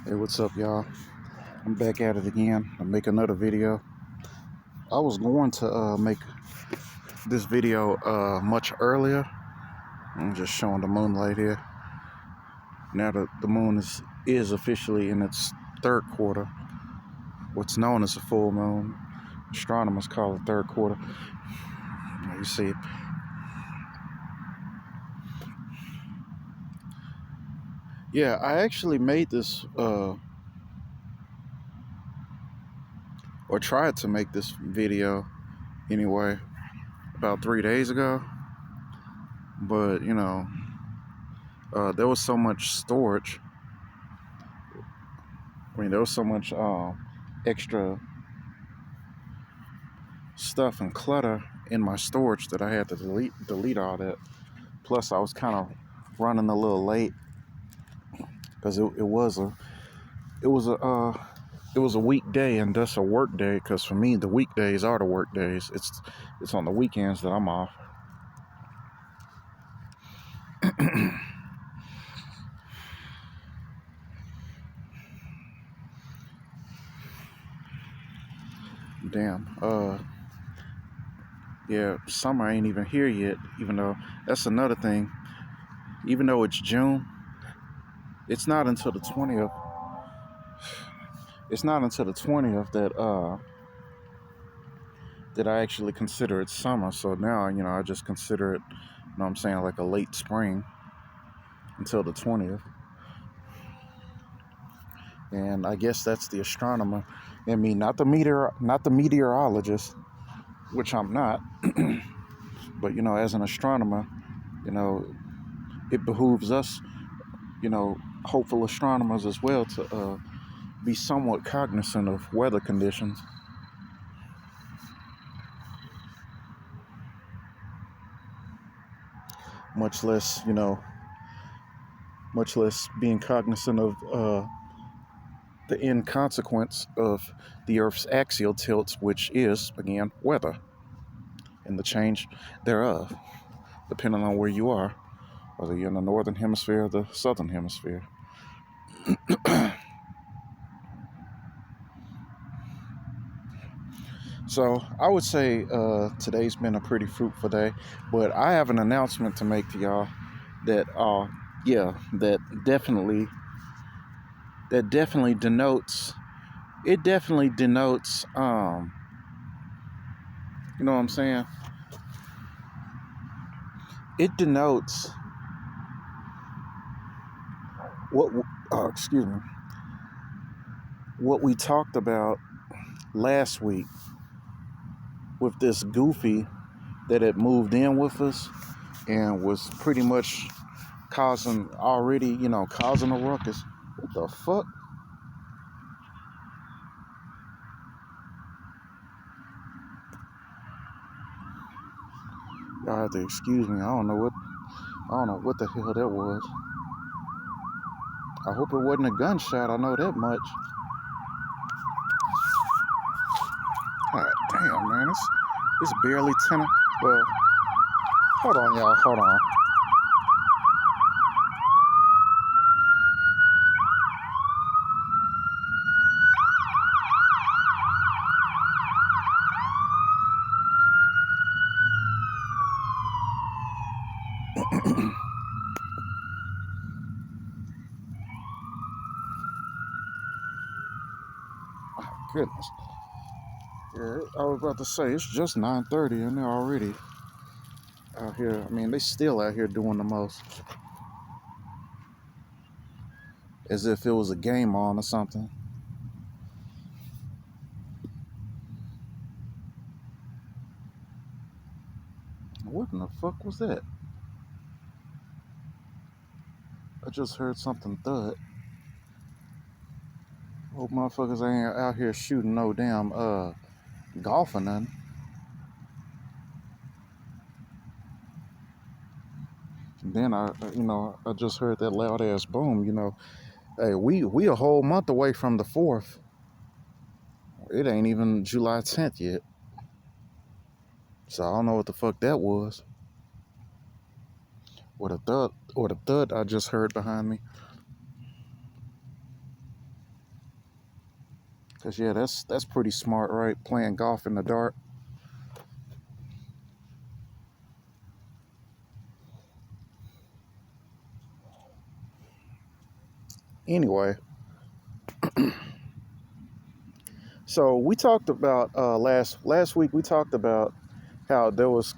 Hey, what's up, y'all? I'm back at it again. I'll make another video. I was going to make this video much earlier. I'm just showing the moonlight here. Now the moon is officially in its third quarter. What's known as a full moon. Astronomers call it third quarter. You see, yeah, I actually made this or tried to make this video anyway about 3 days ago, but there was so much storage. There was so much extra stuff and clutter in my storage that I had to delete all that. Plus, I was kind of running a little late because it was a weekday, and that's a work day. Because for me, the weekdays are the work days. It's on the weekends that I'm off. Damn. Yeah, summer ain't even here yet. Even though that's another thing. Even though it's June, it's not until the 20th. It's not until the 20th that I actually consider it summer. So now, I just consider it, what I'm saying, like a late spring until the 20th. And I guess that's the astronomer in me, not the meteorologist, which I'm not. But, as an astronomer, it behooves us, hopeful astronomers as well to be somewhat cognizant of weather conditions. Much less being cognizant of the inconsequence of the Earth's axial tilts, which is, again, weather, and the change thereof, depending on where you are, whether you're in the northern hemisphere or the southern hemisphere. So I would say today's been a pretty fruitful day, but I have an announcement to make to y'all that that definitely denotes you know what I'm saying? It denotes what excuse me, what we talked about last week with this goofy that had moved in with us and was pretty much causing a ruckus. What the fuck? Y'all have to excuse me. I don't know what the hell that was. I hope it wasn't a gunshot. I know that much. God damn, man. It's barely 10. Well, hold on, y'all. Hold on. Goodness. Yeah, I was about to say, it's just 9:30 and they're already out here. I mean, they still out here doing the most. As if it was a game on or something. What in the fuck was that? I just heard something thud. Hope motherfuckers ain't out here shooting no damn golf or nothing. And then I just heard that loud ass boom. Hey, we a whole month away from the 4th. It ain't even July 10th yet. So I don't know what the fuck that was. Or the thud I just heard behind me. Cause yeah, that's pretty smart, right? Playing golf in the dark. Anyway, so we talked about last week. We talked about how there was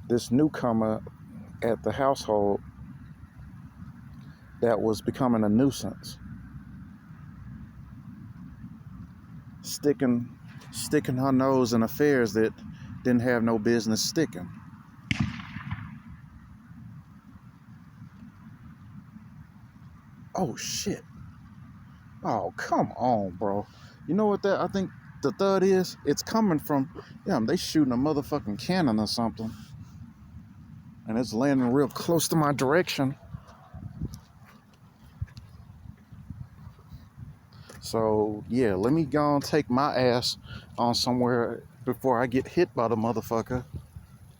this newcomer at the household that was becoming a nuisance, sticking her nose in affairs that didn't have no business sticking. Oh shit. Oh, come on, bro. You know what that I think the thud is? It's coming from them. They shooting a motherfucking cannon or something. And it's landing real close to my direction. So yeah, let me go and take my ass on somewhere before I get hit by the motherfucker.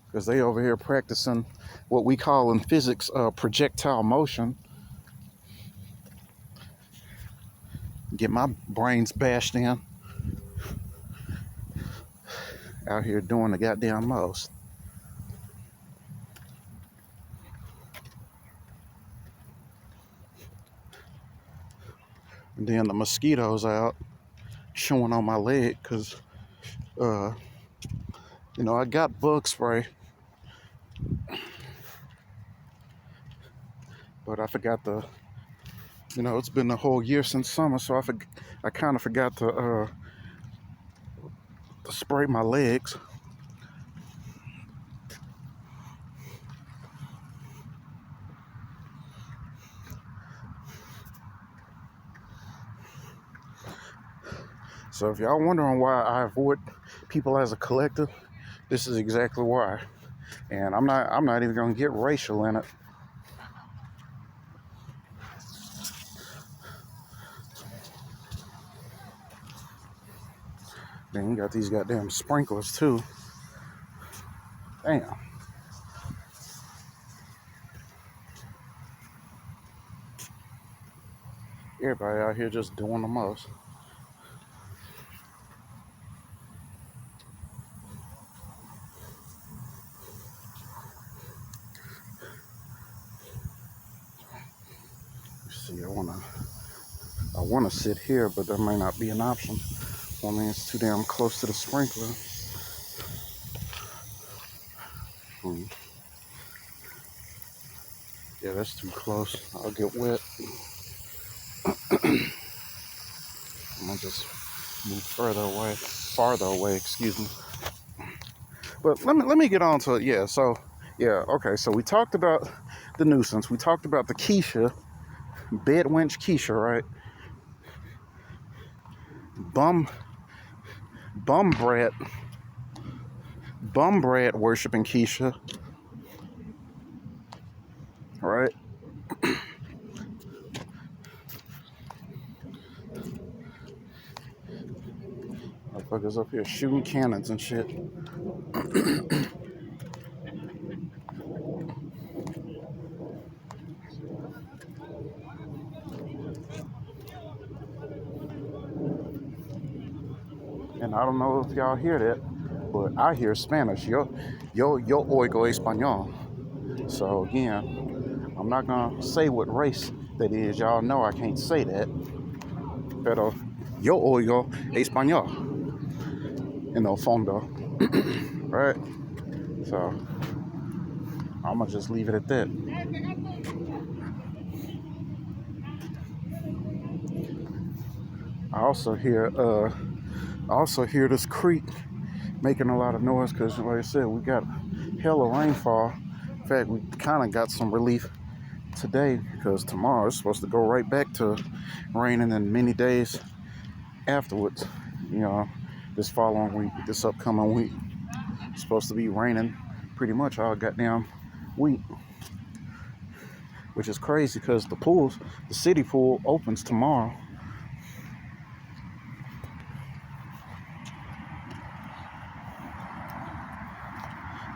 Because they over here practicing what we call in physics projectile motion. Get my brains bashed in. Out here doing the goddamn most. And then the mosquitoes out chewing on my leg because, I got bug spray, but I forgot it's been a whole year since summer, so I kind of forgot to spray my legs. So if y'all wondering why I avoid people as a collective, this is exactly why. And I'm not even gonna get racial in it. Then you got these goddamn sprinklers too. Damn. Everybody out here just doing the most. Let's see, I wanna sit here, but that may not be an option. I mean, it's too damn close to the sprinkler. Yeah, that's too close. I'll get wet. I'm gonna just move farther away, excuse me. But let me get on to it. Yeah, so yeah, okay. So we talked about the nuisance. We talked about the Keisha, bed wench Keisha, right? Bum brat worshiping Keisha, right? Motherfuckers up here shooting cannons and shit. And I don't know if y'all hear that, but I hear Spanish. Yo oigo español. So again, I'm not gonna say what race that is. Y'all know I can't say that. Pero yo oigo español en el fondo, right? So I'm gonna just leave it at that. I also hear this creek making a lot of noise because, like I said, we got hella rainfall. In fact, we kind of got some relief today because tomorrow it's supposed to go right back to raining in many days afterwards. This upcoming week, it's supposed to be raining pretty much all goddamn week, which is crazy because the city pool opens tomorrow.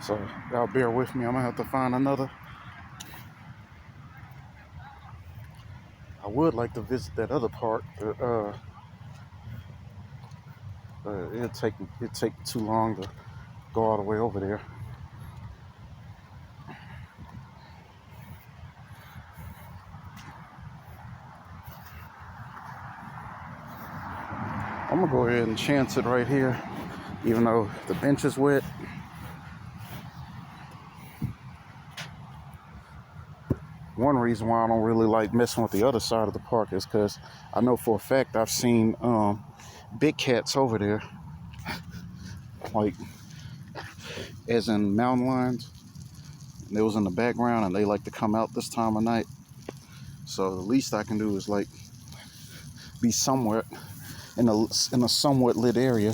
So y'all bear with me. I'm gonna have to find another. I would like to visit that other park, It'd take too long to go all the way over there. I'm gonna go ahead and chance it right here, even though the bench is wet. One reason why I don't really like messing with the other side of the park is because I know for a fact I've seen big cats over there, like as in mountain lions. They was in the background and they like to come out this time of night. So the least I can do is like be somewhere in a somewhat lit area.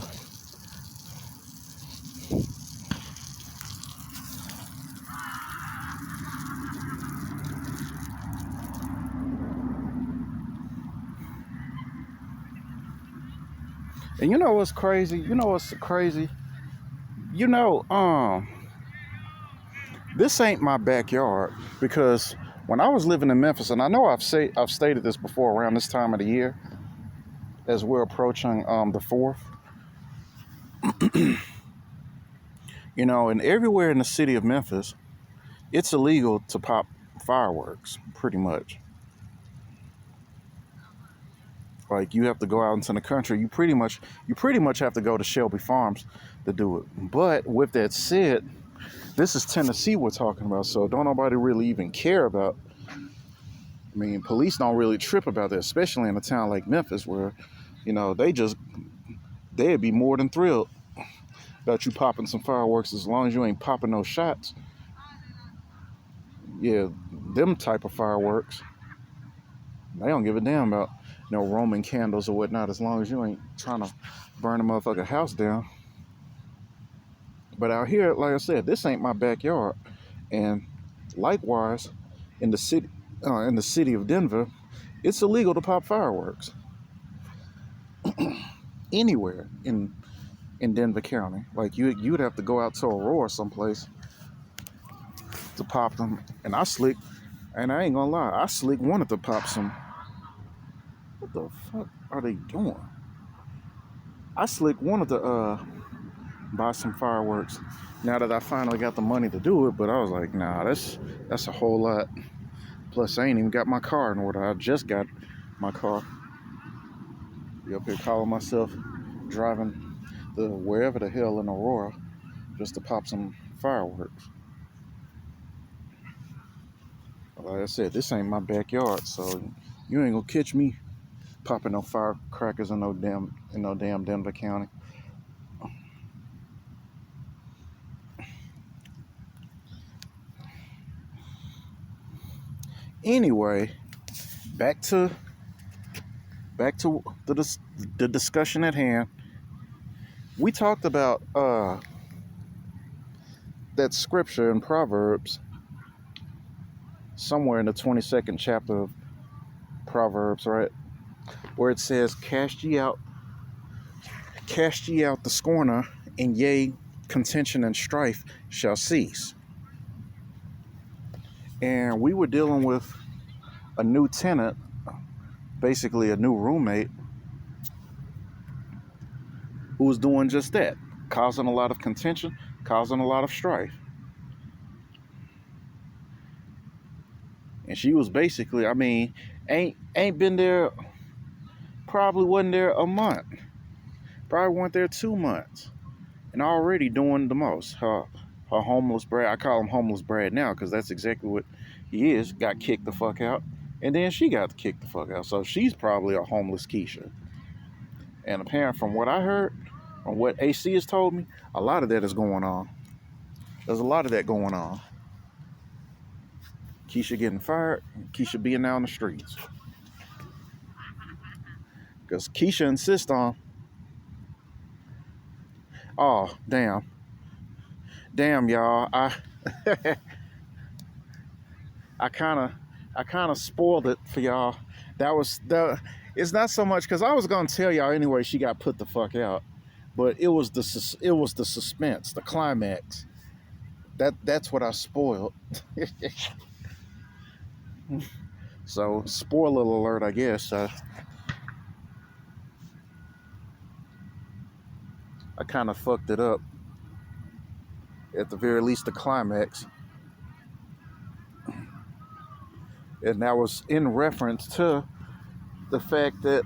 And you know what's crazy? You know what's crazy? You know, this ain't my backyard because when I was living in Memphis, and I know I've stated this before around this time of the year, as we're approaching the 4th, you know, and everywhere in the city of Memphis, it's illegal to pop fireworks, pretty much. Like you have to go out into the country. You pretty much have to go to Shelby Farms to do it. But with that said, this is Tennessee we're talking about, so don't nobody really even care about. I mean, police don't really trip about that, especially in a town like Memphis where, you know, they'd be more than thrilled about you popping some fireworks as long as you ain't popping no shots. Yeah, them type of fireworks. They don't give a damn about no Roman candles or whatnot as long as you ain't trying to burn a motherfucking house down. But out here, like I said, this ain't my backyard. And likewise, in the city of Denver, it's illegal to pop fireworks anywhere in Denver County. Like you'd have to go out to Aurora someplace to pop them. And and I ain't gonna lie, I wanted to pop some. What the fuck are they doing? I wanted to buy some fireworks now that I finally got the money to do it, but I was like, nah, that's a whole lot. Plus, I ain't even got my car in order. I just got my car. Be up here calling myself driving wherever the hell in Aurora just to pop some fireworks. Like I said, this ain't my backyard, so you ain't gonna catch me popping no firecrackers in no damn Denver County. Anyway, back to the discussion at hand. We talked about that scripture in Proverbs, somewhere in the 22nd chapter of Proverbs, right, where it says, "Cast ye out the scorner, and yea, contention and strife shall cease." And we were dealing with a new tenant, basically a new roommate, who was doing just that, causing a lot of contention, causing a lot of strife. And she was basically, I mean, ain't been there, probably wasn't there a month, probably weren't there 2 months, and already doing the most. Her homeless Brad, I call him homeless Brad now because that's exactly what he is, got kicked the fuck out, and then she got kicked the fuck out. So she's probably a homeless Keisha. And apparently, from what I heard, from what AC has told me, a lot of that is going on. There's a lot of that going on. Keisha getting fired, Keisha being out on the streets. Because Keisha insists on, oh, damn, y'all, I kind of spoiled it for y'all. It's not so much because I was gonna tell y'all anyway. She got put the fuck out, but it was the suspense, the climax. That's what I spoiled. So spoiler alert, I guess. I kind of fucked it up, at the very least the climax. And that was in reference to the fact that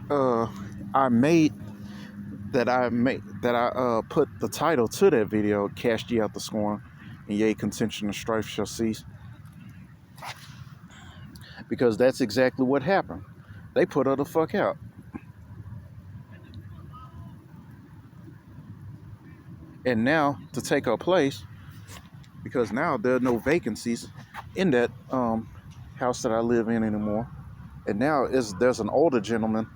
I put the title to that video, "Cast Ye Out the Scorn, and yea, contention and strife shall cease," because that's exactly what happened. They put her the fuck out. And now, to take her place, because now there are no vacancies in that house that I live in anymore, and now there's an older gentleman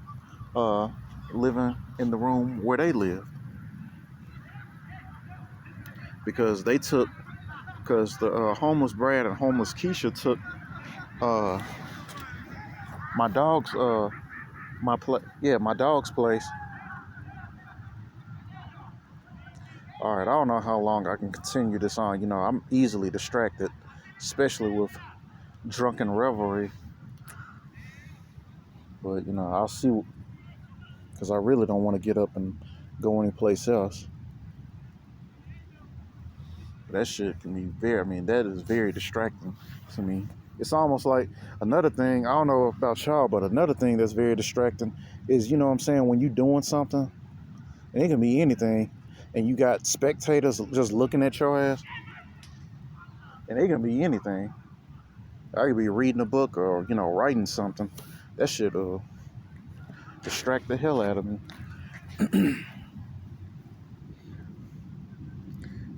living in the room where they live, because the homeless Brad and homeless Keisha took my dog's my dog's place. All right, I don't know how long I can continue this on. I'm easily distracted, especially with drunken revelry. But I'll see, because I really don't want to get up and go anyplace else. That shit can be that is very distracting to me. It's almost like another thing, I don't know about y'all, but another thing that's very distracting is, what I'm saying, when you doing something, and it can be anything, and you got spectators just looking at your ass, and it can be anything. I could be reading a book or, writing something. That shit distract the hell out of me.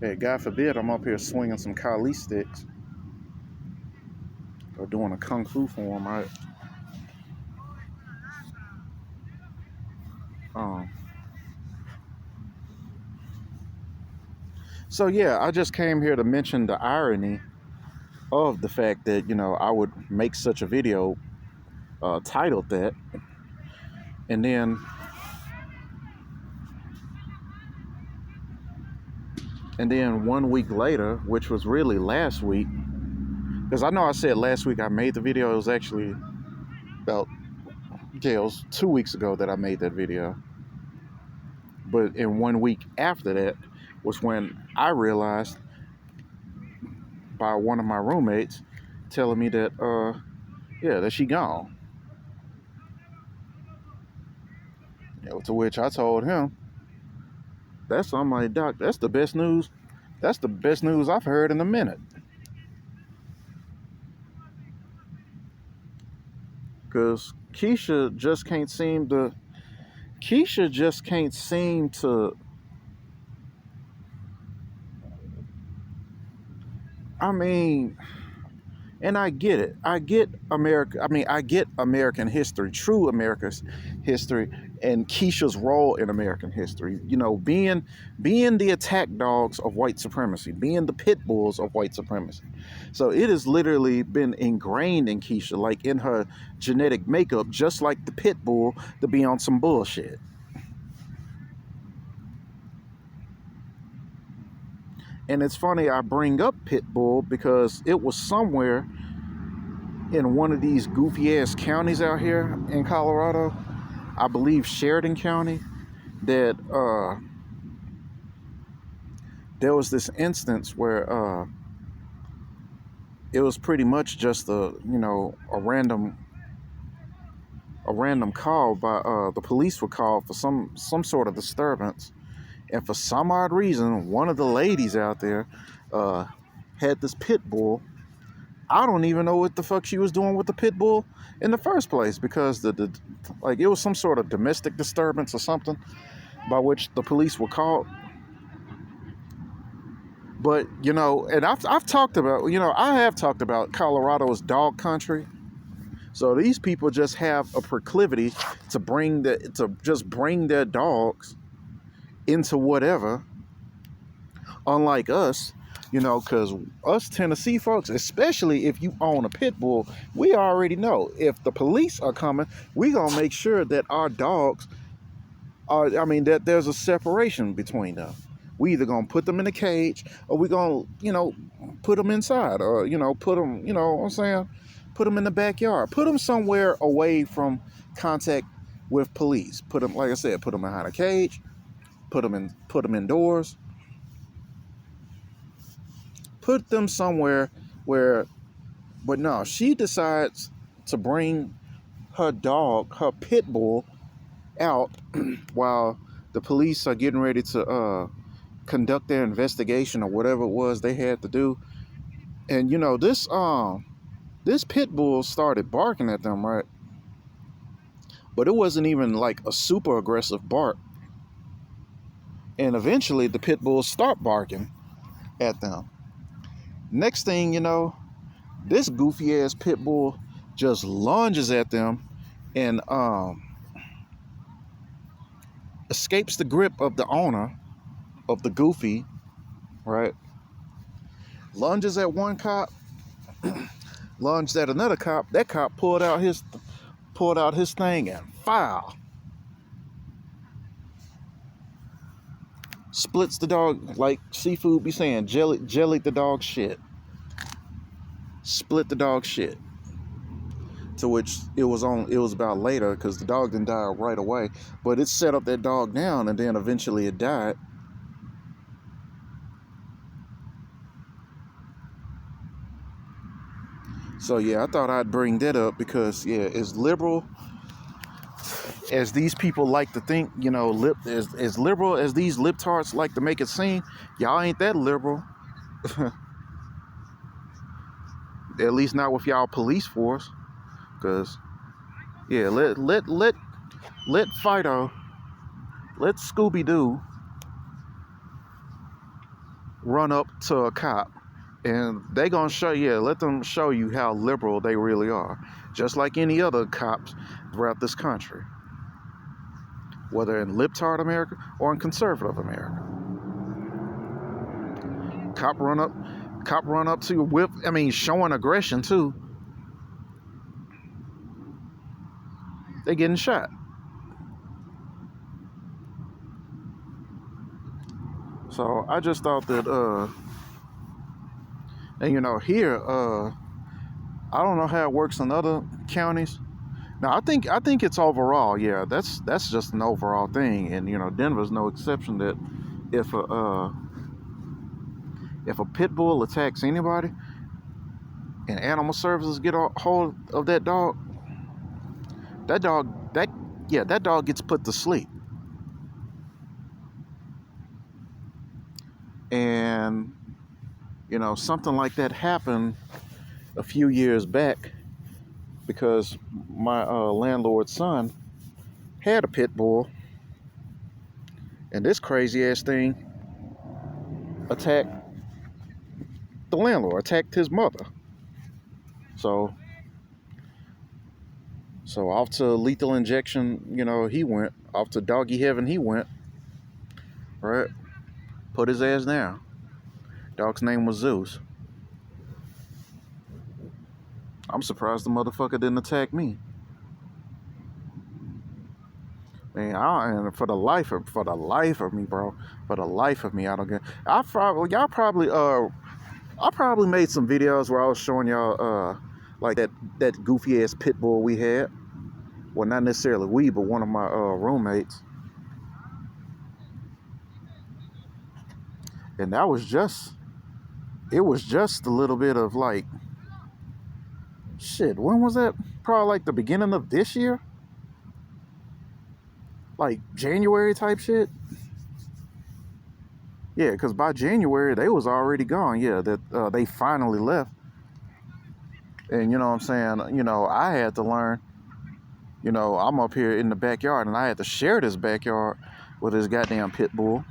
Hey, God forbid I'm up here swinging some Kali sticks or doing a kung fu form, right? So yeah, I just came here to mention the irony of the fact that, I would make such a video titled that, and then one week later, which was really last week, because I know I said last week I made the video. It was actually it was 2 weeks ago that I made that video. But in 1 week after that was when I realized, by one of my roommates telling me that that she gone. To which I told him, I'm like, Doc, that's the best news. That's the best news I've heard in a minute. Because Keisha just can't seem to, and I get it. I get American history, true America's history, and Keisha's role in American history. Being the attack dogs of white supremacy, being the pit bulls of white supremacy. So it has literally been ingrained in Keisha, like in her genetic makeup, just like the pit bull, to be on some bullshit. And it's funny I bring up pit bull because it was somewhere in one of these goofy ass counties out here in Colorado, I believe Sheridan County, that there was this instance where it was pretty much just a random call by the police were called for some sort of disturbance, and for some odd reason one of the ladies out there had this pit bull. I don't even know what the fuck she was doing with the pit bull in the first place, because it was some sort of domestic disturbance or something by which the police were called. But and I've talked about I have talked about Colorado's dog country. So these people just have a proclivity to just bring their dogs into whatever. Unlike us, because us Tennessee folks, especially if you own a pit bull, we already know if the police are coming, we gonna make sure that our dogs that there's a separation between them. We either gonna put them in a cage, or we gonna put them inside, or put them what I'm saying, put them in the backyard, put them somewhere away from contact with police. Put them, like I said, put them behind a cage, put them indoors, put them somewhere where. But no, she decides to bring her dog, her pit bull, out while the police are getting ready to conduct their investigation or whatever it was they had to do. And this pit bull started barking at them, right? But it wasn't even like a super aggressive bark. And eventually the pit bull stopped barking at them. Next thing you know, this goofy ass pit bull just lunges at them and escapes the grip of the owner of the goofy, right? Lunges at one cop, lunged at another cop. That cop pulled out his thing and foul. Splits the dog, like seafood be saying, jellied the dog shit. Split the dog shit. To which it was about later, because the dog didn't die right away, but it set up that dog down and then eventually it died. So yeah, I thought I'd bring that up because yeah, as liberal as these people like to think, as liberal as these libtards like to make it seem, y'all ain't that liberal. At least not with y'all police force. Cause yeah, let Fido, let Scooby-Doo run up to a cop and they gonna let them show you how liberal they really are. Just like any other cops throughout this country. Whether in libtard America or in conservative America. Cop run up to you with, showing aggression too. They getting shot. So I just thought that and here I don't know how it works in other counties. Now I think it's overall, yeah, that's just an overall thing, and Denver's no exception. That if a pit bull attacks anybody and animal services get a hold of that dog gets put to sleep. And something like that happened a few years back because my landlord's son had a pit bull, and this crazy ass thing attacked the landlord, attacked his mother. So off to lethal injection, he went. Off to doggy heaven he went. Right? Put his ass down. Dog's name was Zeus. I'm surprised the motherfucker didn't attack me. Man, and for the life of me, bro. For the life of me, I don't get. I probably made some videos where I was showing y'all like that goofy ass pit bull we had. Well, not necessarily we, but one of my roommates. And it was just a little bit of like, shit, when was that? Probably like the beginning of this year? Like January type shit? Yeah, because by January, they was already gone. Yeah, that they finally left. And you know what I'm saying? I had to learn, I'm up here in the backyard and I had to share this backyard with this goddamn pit bull.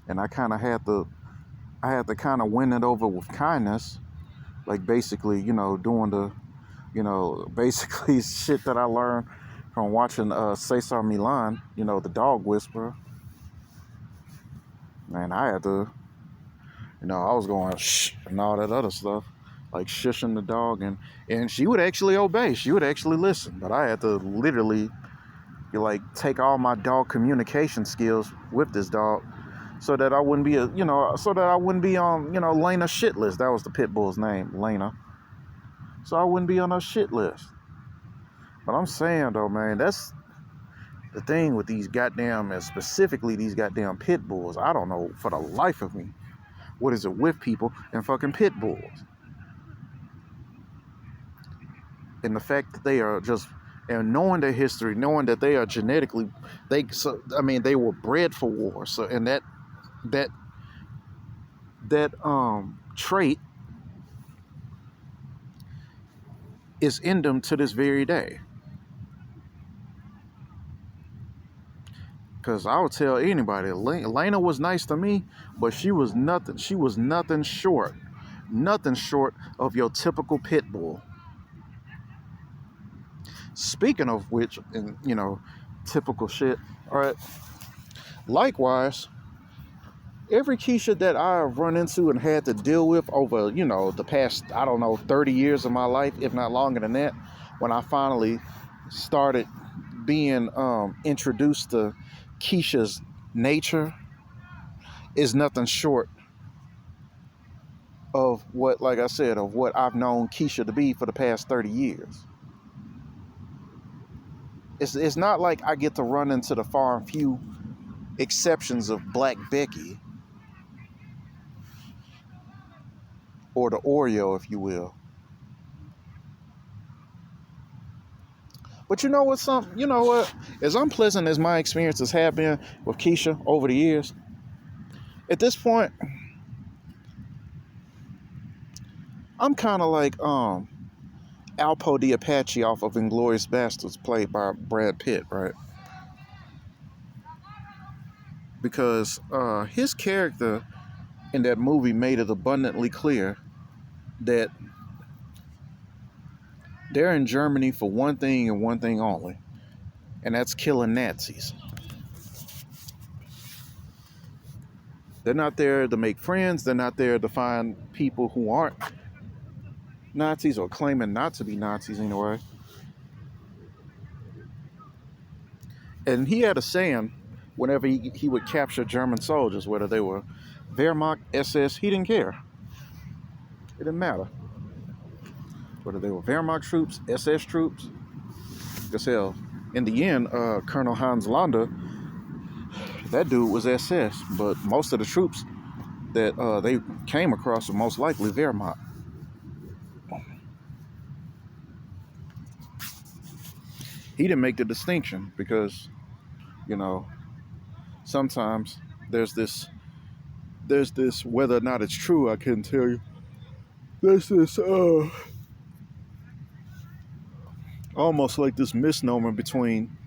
And I had to kind of win it over with kindness, like basically, doing the, basically shit that I learned from watching Cesar Milan, the dog whisperer. Man, I had to, I was going shh and all that other stuff, like shushing the dog, and she would actually obey, she would actually listen, but I had to literally, take all my dog communication skills with this dog. So that I wouldn't be on, Lena shit list. That was the pit bull's name, Lena. So I wouldn't be on her shit list. But I'm saying though, man, that's the thing with these goddamn, and specifically these goddamn pit bulls. I don't know for the life of me what is it with people and fucking pit bulls. And the fact that they are just, and knowing their history, knowing that they are genetically, they were bred for war. So, and that trait is in them to this very day. Because I would tell anybody, Lena was nice to me, but she was nothing. She was nothing short of your typical pit bull. Speaking of which, and typical shit. All right. Likewise, every Keisha that I've run into and had to deal with over, the past, 30 years of my life, if not longer than that, when I finally started being introduced to Keisha's nature, is nothing short of what, like I said, of what I've known Keisha to be for the past 30 years. It's not like I get to run into the far and few exceptions of Black Becky, or the Oreo, if you will. But you know what? As unpleasant as my experiences have been with Keisha over the years, at this point, I'm kind of like Alpo the Apache off of Inglourious Basterds, played by Brad Pitt, right? Because his character in that movie made it abundantly clear that they're in Germany for one thing and one thing only, and that's killing Nazis. They're not there to make friends. They're not there to find people who aren't Nazis or claiming not to be Nazis anyway. And he had a saying whenever he would capture German soldiers, whether they were Wehrmacht, SS, he didn't care. It didn't matter. Whether they were Wehrmacht troops, SS troops. Because hell, in the end, Colonel Hans Landa, that dude was SS, but most of the troops that they came across were most likely Wehrmacht. He didn't make the distinction because, sometimes there's this, whether or not it's true, I couldn't tell you. There's this, almost like this misnomer between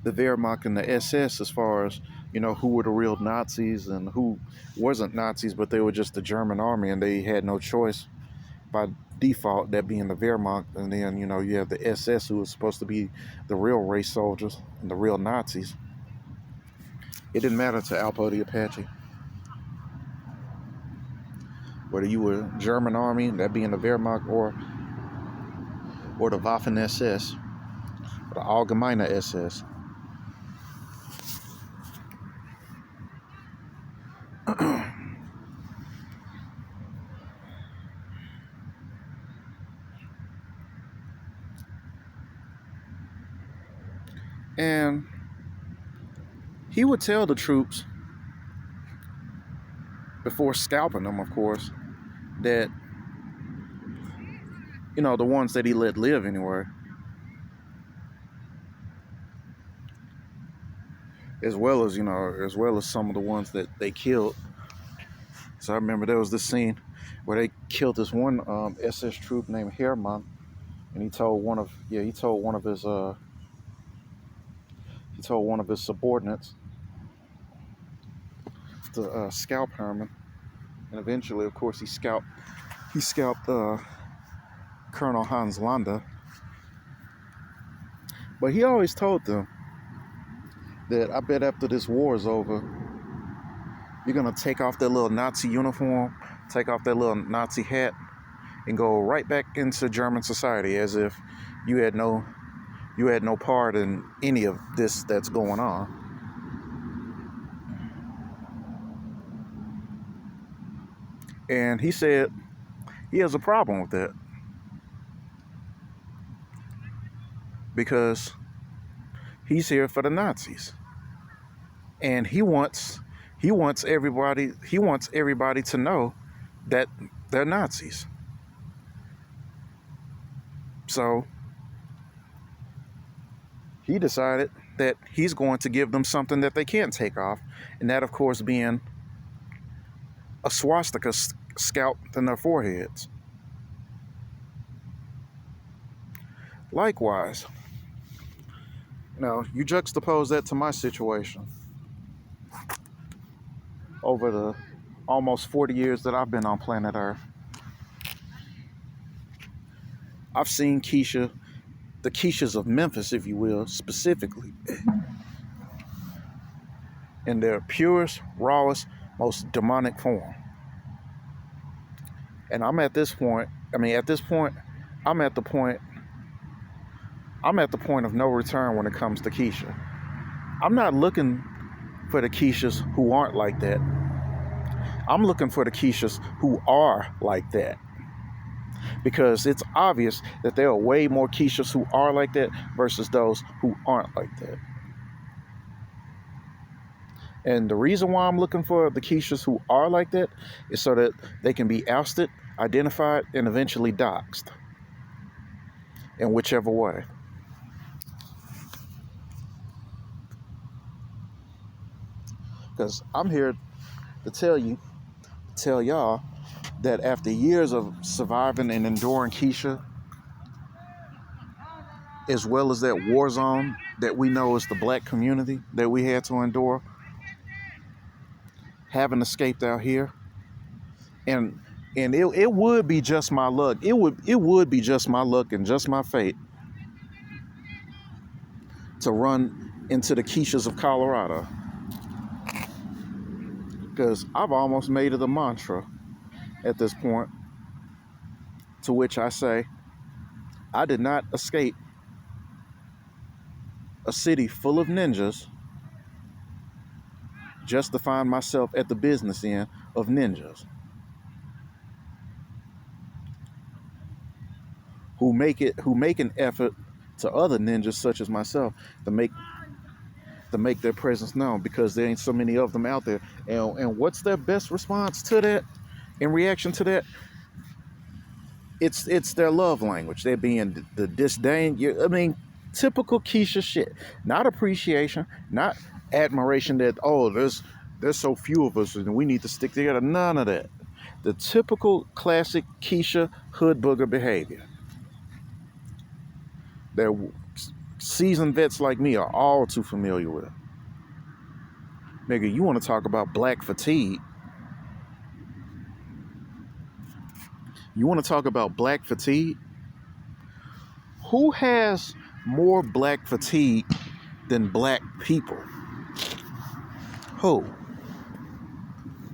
the Wehrmacht and the SS as far as, who were the real Nazis and who wasn't Nazis, but they were just the German army and they had no choice by default, that being the Wehrmacht. And then, you have the SS, who was supposed to be the real race soldiers and the real Nazis. It didn't matter to Alpo the Apache. Whether you were German army, that being the Wehrmacht, or the Waffen SS, or the Allgemeine SS. And he would tell the troops, before scalping them, of course, that, the ones that he let live anyway, as well as some of the ones that they killed. So I remember there was this scene where they killed this one SS troop named Hermann, and he told one of his subordinates to scalp Herman, and eventually, of course, he scalped Colonel Hans Landa. But he always told them that, I bet after this war is over, you're gonna take off that little Nazi uniform, take off that little Nazi hat, and go right back into German society as if you had no part in any of this that's going on. And he said he has a problem with that. because he's here for the Nazis, and he wants everybody to know that they're Nazis. So he decided that he's going to give them something that they can't take off, and that, of course, being a swastika scalped in their foreheads. Likewise, now you juxtapose that to my situation over the almost 40 years that I've been on planet Earth. I've seen Keisha, the Keishas of Memphis, if you will, specifically, in their purest, rawest, most demonic form. And I'm at this point, I'm at the point of no return when it comes to Keisha. I'm not looking for the Keishas who aren't like that. I'm looking for the Keishas who are like that. Because it's obvious that there are way more Keishas who are like that versus those who aren't like that. And the reason why I'm looking for the Keishas who are like that is so that they can be ousted, identified, and eventually doxxed. In whichever way. Because I'm here to tell y'all that after years of surviving and enduring Keisha, as well as that war zone that we know is the black community that we had to endure, having escaped out here, and it would be just my luck. It would be just my luck and just my fate to run into the Keishas of Colorado. Because I've almost made it a mantra at this point, to which I say, I did not escape a city full of ninjas just to find myself at the business end of ninjas who make an effort to other ninjas such as myself to make their presence known, because there ain't so many of them out there. And what's their best response to that? In reaction to that, it's their love language. They're being the disdain. Typical Keisha shit. Not appreciation, not admiration that, oh, there's so few of us and we need to stick together. None of that. The typical classic Keisha hood booger behavior. That seasoned vets like me are all too familiar with. Nigga, you want to talk about black fatigue? You want to talk about black fatigue? Who has more black fatigue than black people? Who?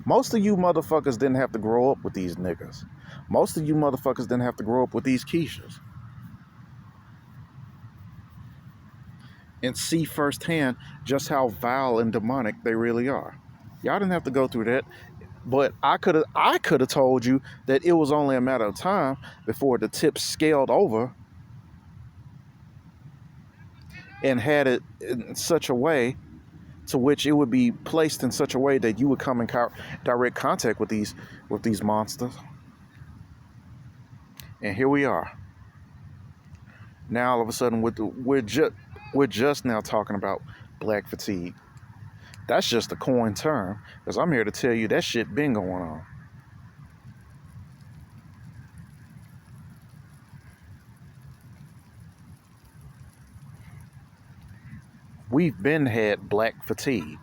Most of you motherfuckers didn't have to grow up with these niggas. Most of you motherfuckers didn't have to grow up with these Keishas and see firsthand just how vile and demonic they really are. Y'all didn't have to go through that. But I could have told you that it was only a matter of time before the tip scaled over and had it in such a way to which it would be placed in such a way that you would come in direct contact with these monsters. And here we are. Now all of a sudden we're just now talking about black fatigue. That's just a coin term, because I'm here to tell you that shit been going on. We've been had black fatigue.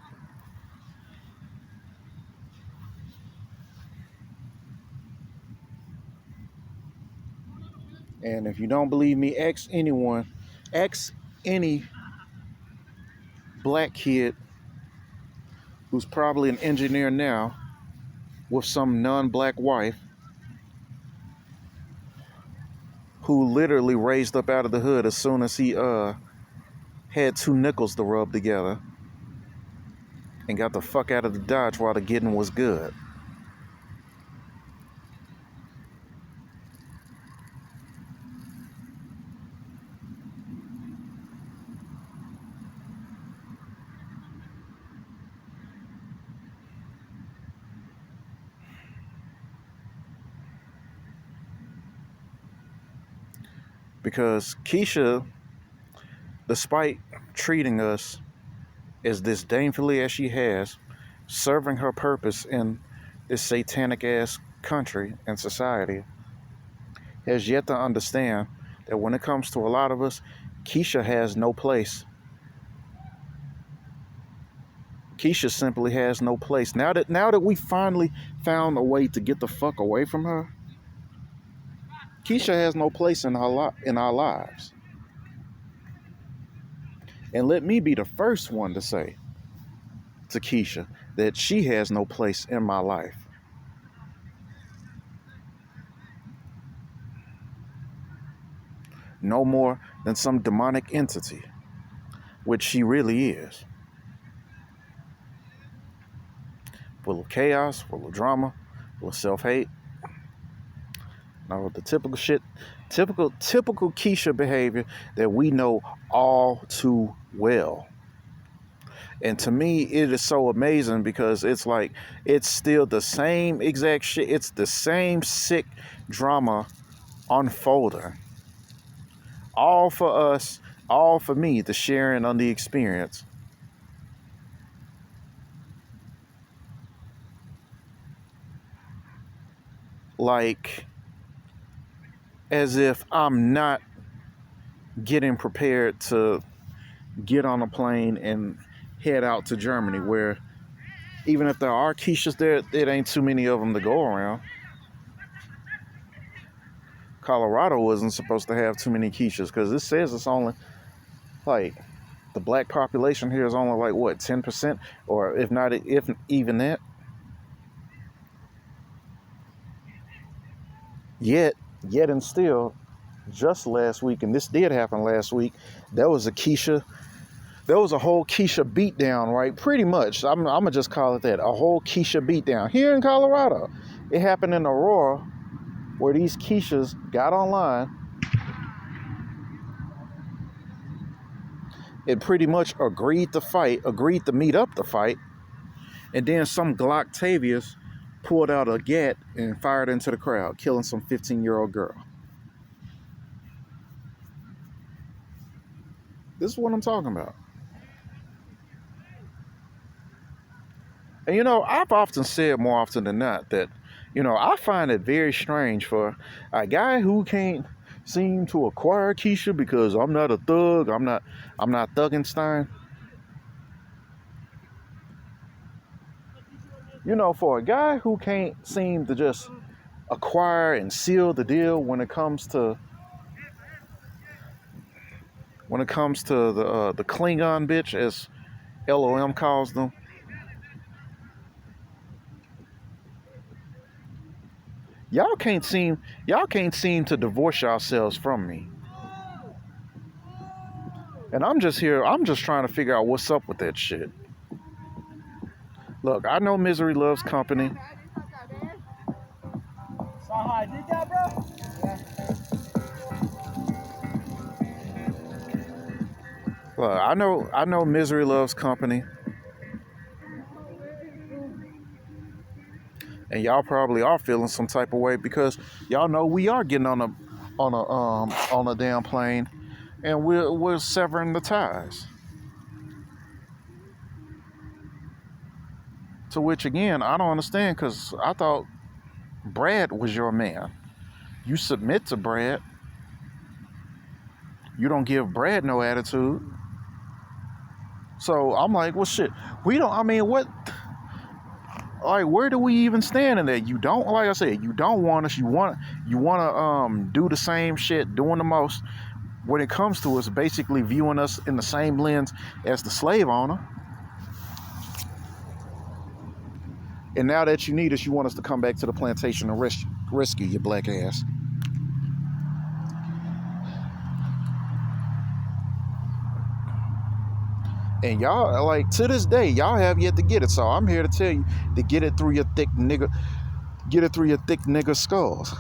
And if you don't believe me, ask any black kid who's probably an engineer now with some non-black wife who literally raised up out of the hood as soon as he had two nickels to rub together and got the fuck out of the Dodge while the getting was good. Because Keisha, despite treating us as disdainfully as she has, serving her purpose in this satanic ass country and society, has yet to understand that when it comes to a lot of us, Keisha has no place. Keisha simply has no place. Now that we finally found a way to get the fuck away from her, Keisha has no place in our lives. And let me be the first one to say to Keisha that she has no place in my life. No more than some demonic entity, which she really is. Full of chaos, full of drama, full of self-hate. No, the typical shit, typical Keisha behavior that we know all too well. And to me, it is so amazing because it's like, it's still the same exact shit. It's the same sick drama unfolding. All for us, all for me, the sharing on the experience. Like, as if I'm not getting prepared to get on a plane and head out to Germany, where even if there are Keishas there, it ain't too many of them to go around. Colorado wasn't supposed to have too many Keishas because it says it's only like, the black population here is only like what, 10%, or if not, if even that. Yet and still, just last week, and this did happen last week, there was a whole Keisha beatdown, right? Pretty much. I'm gonna just call it that. A whole Keisha beatdown here in Colorado. It happened in Aurora, where these Keishas got online. It pretty much agreed to meet up to fight. And then some Glocktavius pulled out a gat and fired into the crowd, killing some 15-year-old girl. This is what I'm talking about. And I've often said, more often than not, that I find it very strange for a guy who can't seem to acquire Keisha because I'm not a thug, I'm not Thuggenstein. For a guy who can't seem to just acquire and seal the deal when it comes to the Klingon bitch, as LOM calls them. Y'all can't seem to divorce yourselves from me. And I'm just trying to figure out what's up with that shit. Look, I know misery loves company. Saw how I did that, bro? Yeah. Look, I know misery loves company. And y'all probably are feeling some type of way because y'all know we are getting on a damn plane, and we're severing the ties. To which, again, I don't understand, because I thought Brad was your man. You submit to Brad. You don't give Brad no attitude. So I'm like, well, shit. What? Like, where do we even stand in that? You don't, like I said, you don't want us. You want to do the same shit, doing the most. When it comes to us, basically viewing us in the same lens as the slave owner. And now that you need us, you want us to come back to the plantation and rescue your black ass. And y'all, like, to this day, y'all have yet to get it. So I'm here to tell you to get it through your thick nigga skulls.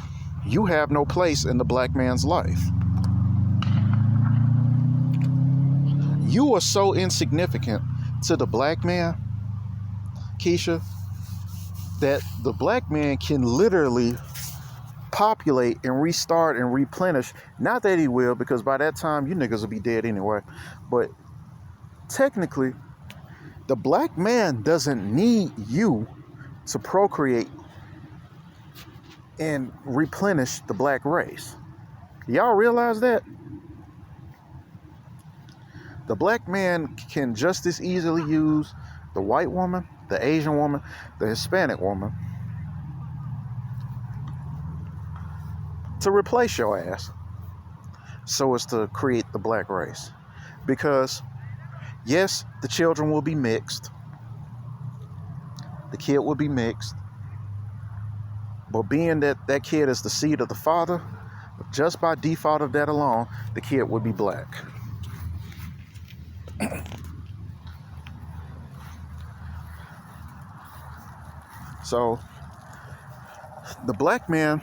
You have no place in the black man's life. You are so insignificant to the black man, Keisha, that the black man can literally populate and restart and replenish. Not that he will, because by that time you niggas will be dead anyway. But technically, the black man doesn't need you to procreate and replenish the black race. Y'all realize that? The black man can just as easily use the white woman, the Asian woman, the Hispanic woman to replace your ass so as to create the black race. Because, yes, the children will be mixed. The kid will be mixed. But being that that kid is the seed of the father, just by default of that alone, the kid would be black. So, the black man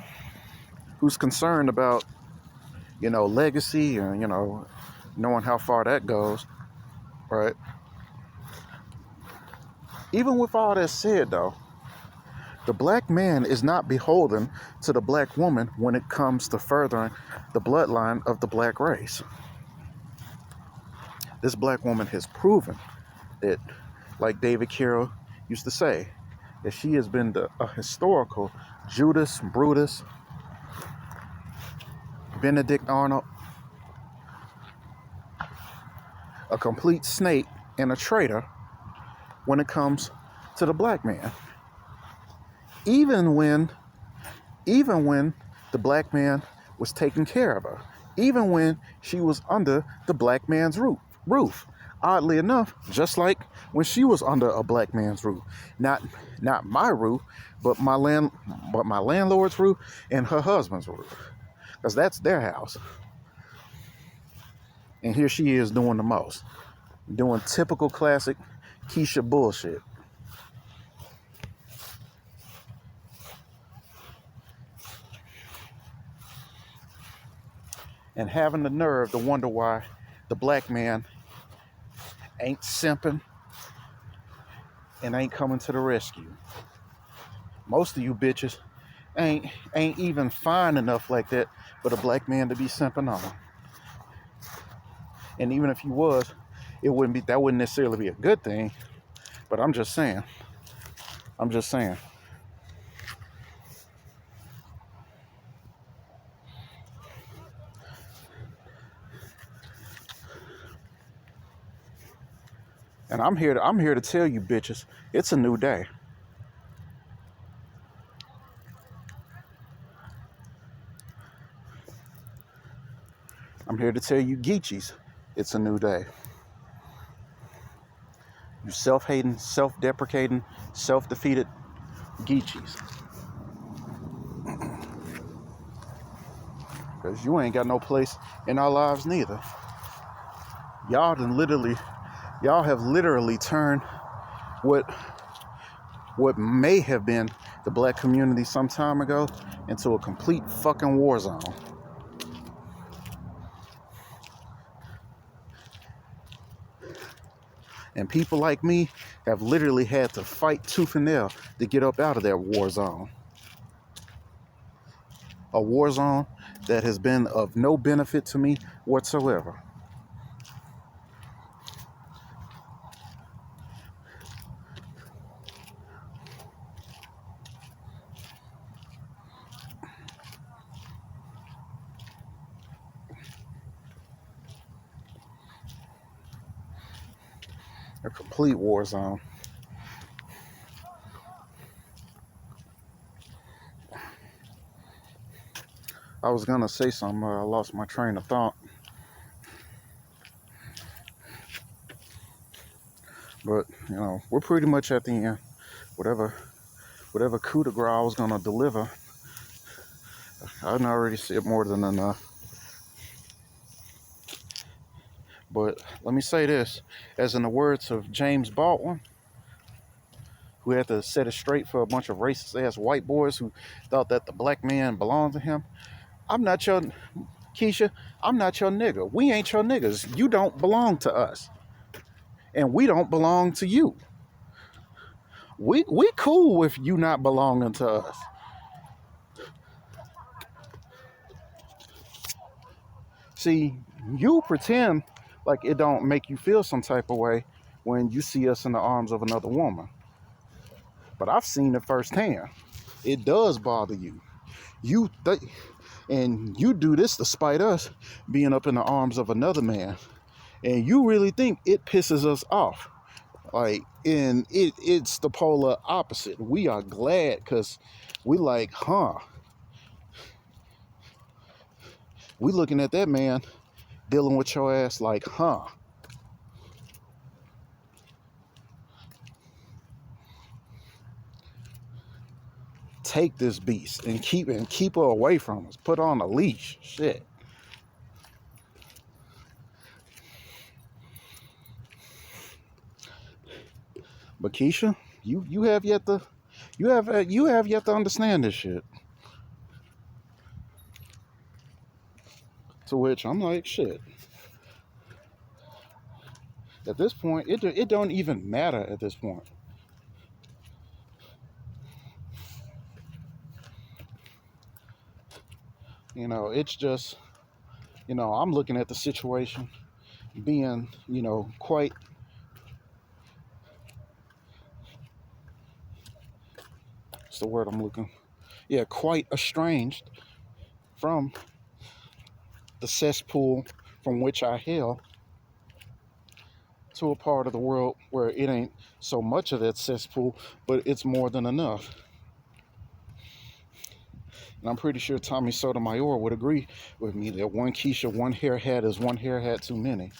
who's concerned about, legacy and, knowing how far that goes, right? Even with all that said, though, the black man is not beholden to the black woman when it comes to furthering the bloodline of the black race. This black woman has proven that, like David Carroll used to say, that she has been a historical Judas, Brutus, Benedict Arnold, a complete snake and a traitor when it comes to the black man. Even when the black man was taking care of her, even when she was under the black man's roof. Oddly enough, just like when she was under a black man's roof, not my roof, but my landlord's roof and her husband's roof, because that's their house. And here she is doing the most, doing typical classic Keisha bullshit. And having the nerve to wonder why the black man ain't simping and ain't coming to the rescue. Most of you bitches ain't even fine enough like that for the black man to be simping on. And even if he was, that wouldn't necessarily be a good thing. But I'm just saying. And I'm here to tell you bitches, it's a new day. I'm here to tell you Geechies, it's a new day. You self-hating, self-deprecating, self-defeated Geechies. Because you ain't got no place in our lives neither. Y'all have literally turned what may have been the black community some time ago into a complete fucking war zone. And people like me have literally had to fight tooth and nail to get up out of that war zone. A war zone that has been of no benefit to me whatsoever. A complete war zone. I was gonna say something, I lost my train of thought. But, we're pretty much at the end. Whatever coup de grace I was gonna deliver, I done already said more than enough. But let me say this, as in the words of James Baldwin, who had to set it straight for a bunch of racist ass white boys who thought that the black man belonged to him. Keisha, I'm not your nigga. We ain't your niggas. You don't belong to us. And we don't belong to you. We cool with you not belonging to us. See, you pretend like it don't make you feel some type of way when you see us in the arms of another woman. But I've seen it firsthand. It does bother you. And you do this despite us being up in the arms of another man. And you really think it pisses us off. Like, and it's the polar opposite. We are glad because we like, we looking at that man dealing with your ass like, take this beast and keep her away from us. Put on a leash. Shit. But Keisha, you have yet to understand this shit. To which I'm like, shit. At this point, it don't even matter at this point. You know, it's just, I'm looking at the situation being, quite, what's the word I'm looking? Yeah, quite estranged from the cesspool from which I hail to a part of the world where it ain't so much of that cesspool, but it's more than enough. And I'm pretty sure Tommy Sotomayor would agree with me that one Keisha, one hair hat is one hair hat too many.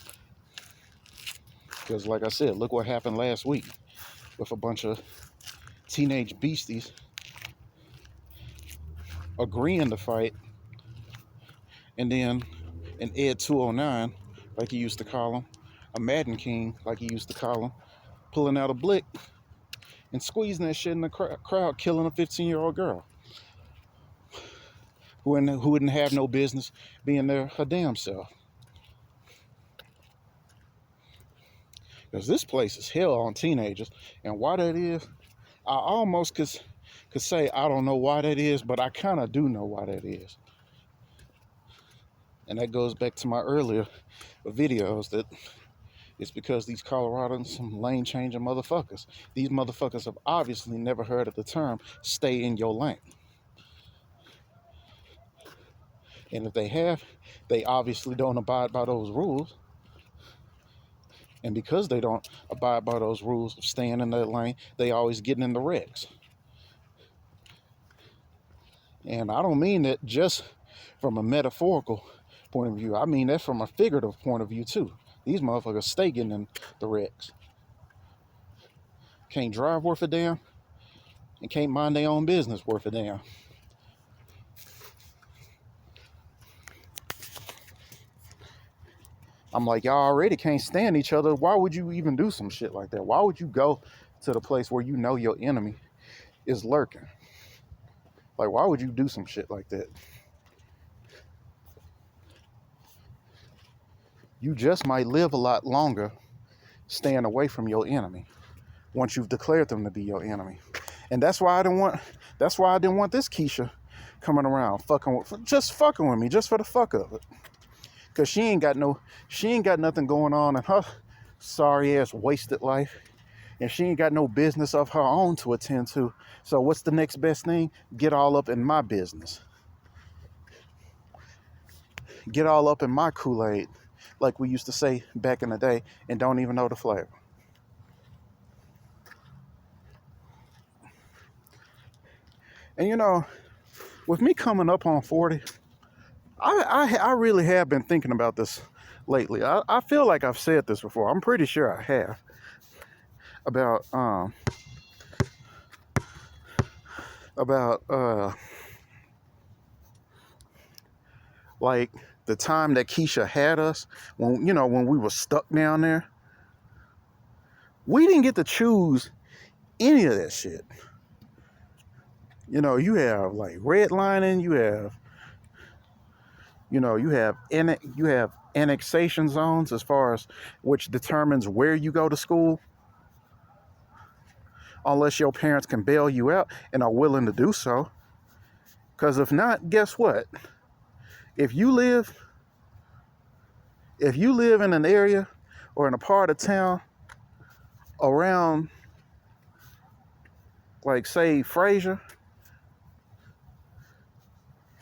Because like I said, look what happened last week with a bunch of teenage beasties agreeing to fight. And then an Ed 209, like he used to call him, a Madden King, like he used to call him, pulling out a blick and squeezing that shit in the crowd, killing a 15-year-old girl who wouldn't have no business being there her damn self. Because this place is hell on teenagers. And why that is, I almost could say I don't know why that is, but I kind of do know why that is. And that goes back to my earlier videos that it's because these Coloradans, some lane changing motherfuckers. These motherfuckers have obviously never heard of the term stay in your lane. And if they have, they obviously don't abide by those rules. And because they don't abide by those rules of staying in that lane, they always getting in the wrecks. And I don't mean that just from a metaphorical point of view. I mean that from a figurative point of view too. These motherfuckers stay getting in the wrecks. Can't drive worth a damn and can't mind their own business worth a damn. I'm like, y'all already can't stand each other. Why would you even do some shit like that? Why would you go to the place where you know your enemy is lurking? Like, why would you do some shit like that? You just might live a lot longer staying away from your enemy once you've declared them to be your enemy. And that's why I didn't want this Keisha coming around fucking with me just for the fuck of it. Cause she ain't got nothing going on in her sorry ass wasted life. And she ain't got no business of her own to attend to. So what's the next best thing? Get all up in my business. Get all up in my Kool-Aid, like we used to say back in the day, and don't even know the flavor. And with me coming up on 40, I really have been thinking about this lately. I feel like I've said this before. I'm pretty sure I have. About like the time that Keisha had us when we were stuck down there. We didn't get to choose any of that shit. You have like redlining, you have annexation zones as far as which determines where you go to school. Unless your parents can bail you out and are willing to do so. Because if not, guess what? If you live If you live in an area or in a part of town around, like, say, Fraser,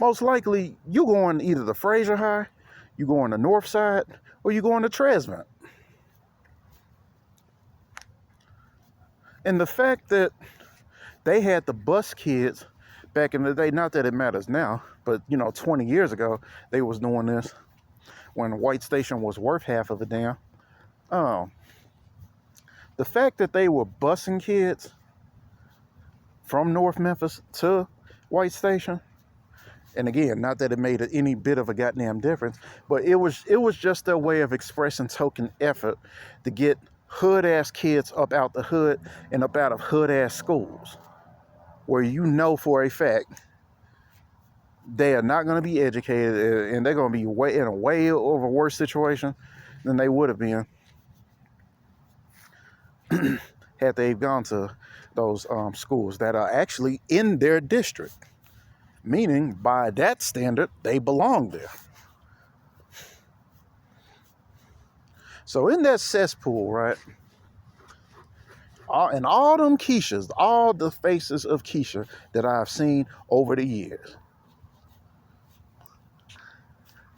most likely you going either to Fraser High, you going to North Side, or you going to Tresvant. And the fact that they had the bus kids back in the day, not that it matters now, but 20 years ago, they was doing this when White Station was worth half of a damn. The fact that they were busing kids from North Memphis to White Station, and again, not that it made any bit of a goddamn difference, but it was just their way of expressing token effort to get hood ass kids up out the hood and up out of hood ass schools, where for a fact they are not going to be educated and they're going to be in a way over worse situation than they would have been had they gone to those schools that are actually in their district, meaning by that standard they belong there. So in that cesspool, right, and all them Keishas, all the faces of Keisha that I've seen over the years,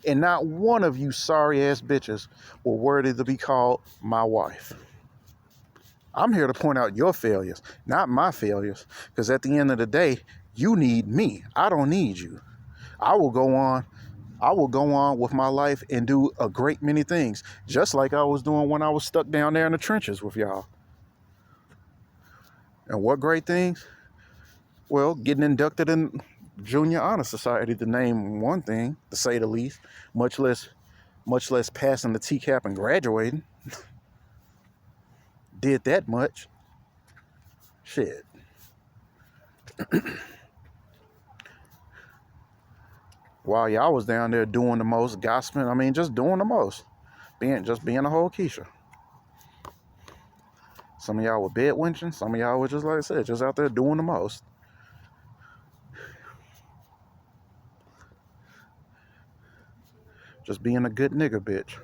and not one of you sorry ass bitches were worthy to be called my wife. I'm here to point out your failures, not my failures, because at the end of the day, you need me. I don't need you. I will go on with my life and do a great many things, just like I was doing when I was stuck down there in the trenches with y'all. And what great things? Well, getting inducted in Junior Honor Society, to name one thing, to say the least, much less passing the TCAP and graduating. Did that much. Shit. While y'all was down there doing the most, gossiping, just doing the most. Being a whole Keisha. Some of y'all were bed winching, some of y'all were just, like I said, just out there doing the most. Just being a good nigga, bitch.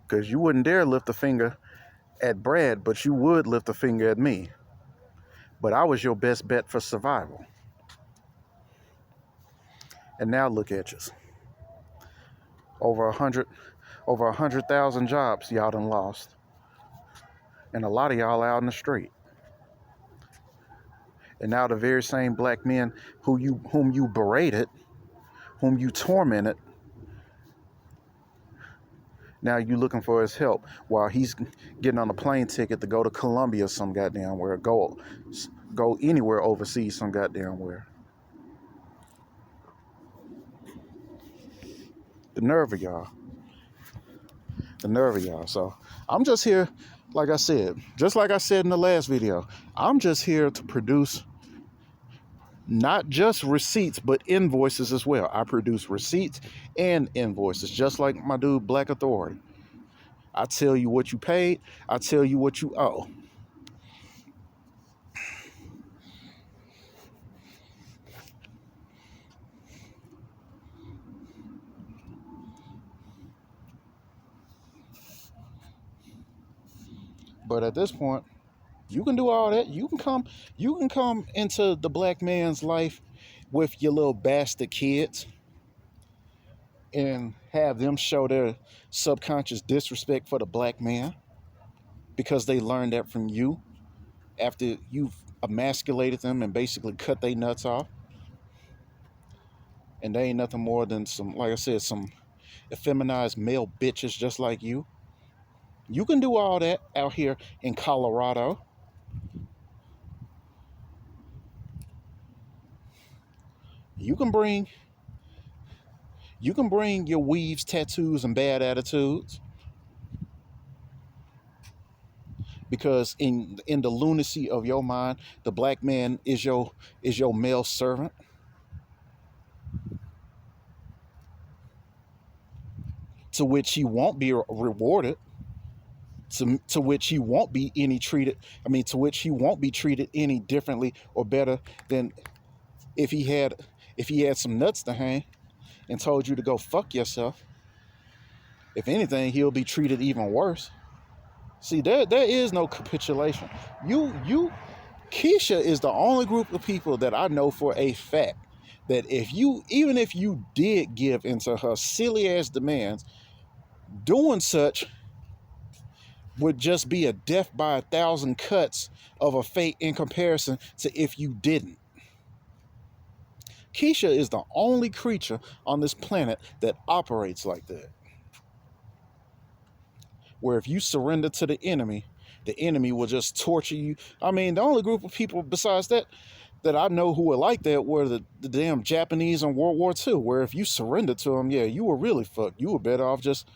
Because you wouldn't dare lift a finger at Brad, but you would lift a finger at me. But I was your best bet for survival. And now look at you. Over 100,000 jobs y'all done lost. And a lot of y'all out in the street. And now the very same black men whom you berated, whom you tormented, now you looking for his help while he's getting on a plane ticket to go to Colombia some goddamn where, go anywhere overseas some goddamn where. The nerve of y'all. So I'm just here, like I said in the last video, I'm just here to produce not just receipts, but invoices as well. I produce receipts and invoices, just like my dude Black Authority. I tell you what you paid. I tell you what you owe. But at this point, you can do all that. You can come into the black man's life with your little bastard kids and have them show their subconscious disrespect for the black man because they learned that from you after you've emasculated them and basically cut their nuts off. And they ain't nothing more than some, like I said, some effeminized male bitches just like you. You can do all that out here in Colorado. You can bring your weaves, tattoos, and bad attitudes. Because in the lunacy of your mind, the black man is your male servant. To which he won't be rewarded. To which he won't be treated any differently or better than if he had some nuts to hang and told you to go fuck yourself. If anything, he'll be treated even worse. See, there is no capitulation. Keisha is the only group of people that I know for a fact that even if you did give into her silly ass demands, doing such would just be a death by 1,000 cuts of a fate in comparison to if you didn't. Keisha is the only creature on this planet that operates like that. Where if you surrender to the enemy will just torture you. I mean, the only group of people besides that I know who were like that were the damn Japanese in World War II, where if you surrendered to them, yeah, you were really fucked. You were better off just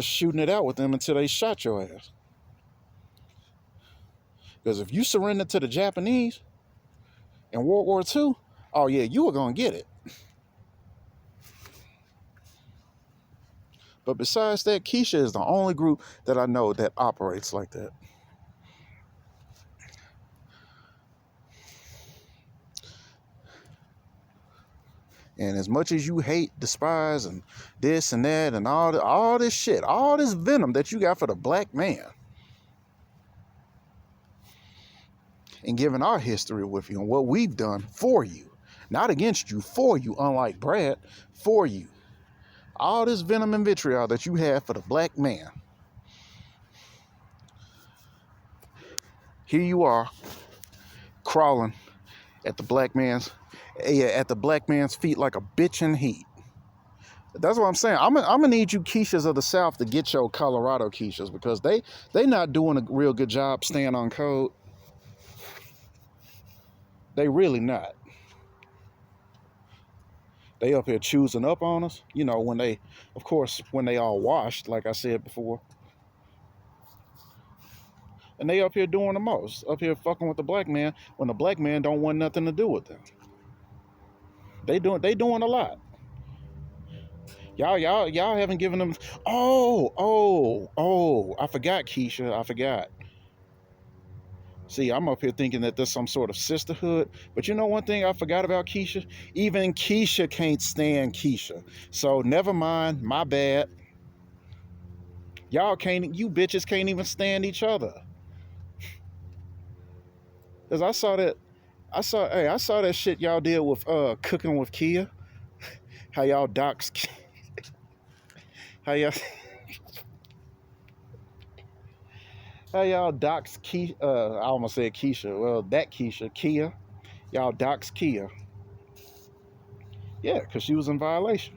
shooting it out with them until they shot your ass. Because if you surrendered to the Japanese in World War II, oh yeah, you were going to get it. But besides that, Keisha is the only group that I know that operates like that. And as much as you hate, despise, and this and that, and all this shit, all this venom that you got for the black man, and given our history with you and what we've done for you, not against you, for you, unlike Brad, for you, all this venom and vitriol that you have for the black man, here you are, crawling at the black man's feet like a bitch in heat. That's what I'm saying. I'm gonna need you Keishas of the South to get your Colorado Keishas, because they not doing a real good job staying on code. They really not. They up here choosing up on us. You know, when they all washed, like I said before. And they up here doing the most. Up here fucking with the black man when the black man don't want nothing to do with them. They doing a lot. Y'all haven't given them. Oh! I forgot, Keisha. I forgot. See, I'm up here thinking that there's some sort of sisterhood, but you know one thing I forgot about Keisha? Even Keisha can't stand Keisha. So never mind. My bad. You bitches can't even stand each other. Cause I saw that shit y'all did with cooking with Kia. How y'all docs. How y'all docs Keisha, I almost said Keisha. Well, that Keisha, Kia. Y'all docs Kia. Yeah, because she was in violation.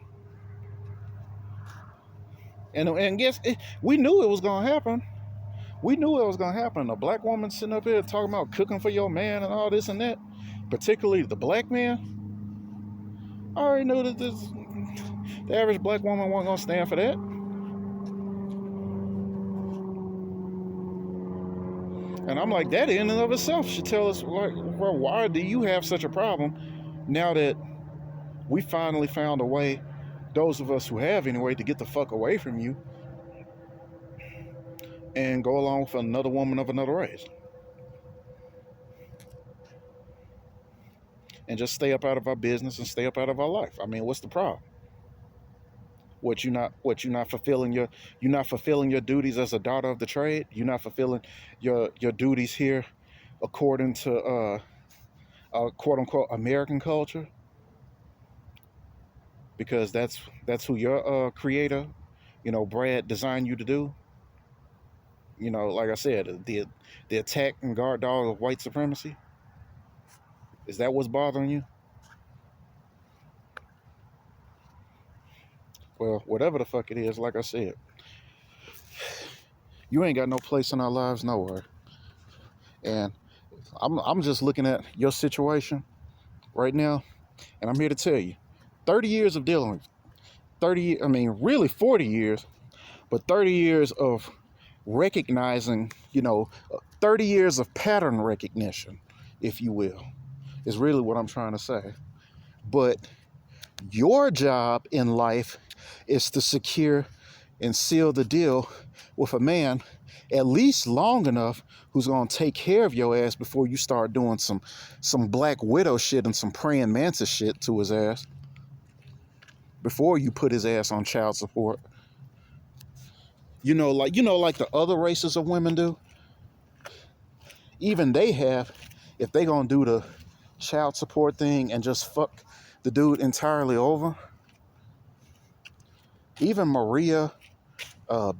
And guess, we knew it was going to happen. We knew it was going to happen. A black woman sitting up here talking about cooking for your man and all this and that. Particularly the black man. I already knew that the average black woman wasn't going to stand for that. And I'm like, that in and of itself should tell us, like, well, why do you have such a problem now that we finally found a way, those of us who have anyway, to get the fuck away from you and go along with another woman of another race. And just stay up out of our business and stay up out of our life. I mean, what's the problem? You're not fulfilling your duties as a daughter of the trade? You're not fulfilling your duties here according to quote unquote American culture? Because that's who your creator, Brad, designed you to do. Like I said, the attack and guard dog of white supremacy. Is that what's bothering you? Well, whatever the fuck it is, like I said, you ain't got no place in our lives nowhere. And I'm just looking at your situation right now, and I'm here to tell you, 30 years of dealing with, really 40 years, but 30 years of recognizing, 30 years of pattern recognition, if you will, is really what I'm trying to say. But your job in life is to secure and seal the deal with a man at least long enough who's going to take care of your ass before you start doing some Black Widow shit and some praying mantis shit to his ass. before you put his ass on child support. Like the other races of women do. Even they have, if they gonna do the child support thing and just fuck the dude entirely over. Even Maria,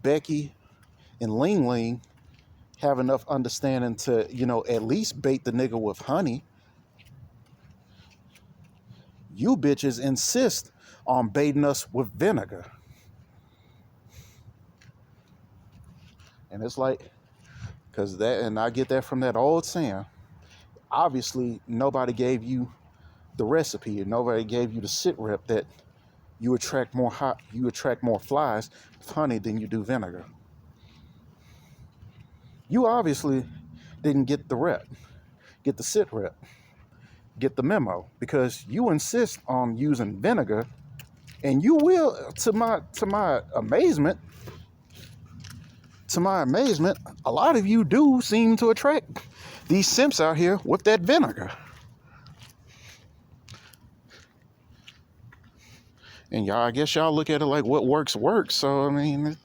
Becky, and Ling Ling have enough understanding to, at least bait the nigga with honey. You bitches insist on baiting us with vinegar. And it's like, and I get that from that old saying. Obviously, nobody gave you the recipe, and nobody gave you the sit rep that you attract more flies with honey than you do vinegar. You obviously didn't get the sit rep, get the memo, because you insist on using vinegar, and you will, to my amazement, a lot of you do seem to attract these simps out here with that vinegar. And y'all, I guess y'all look at it like what works. So, I mean,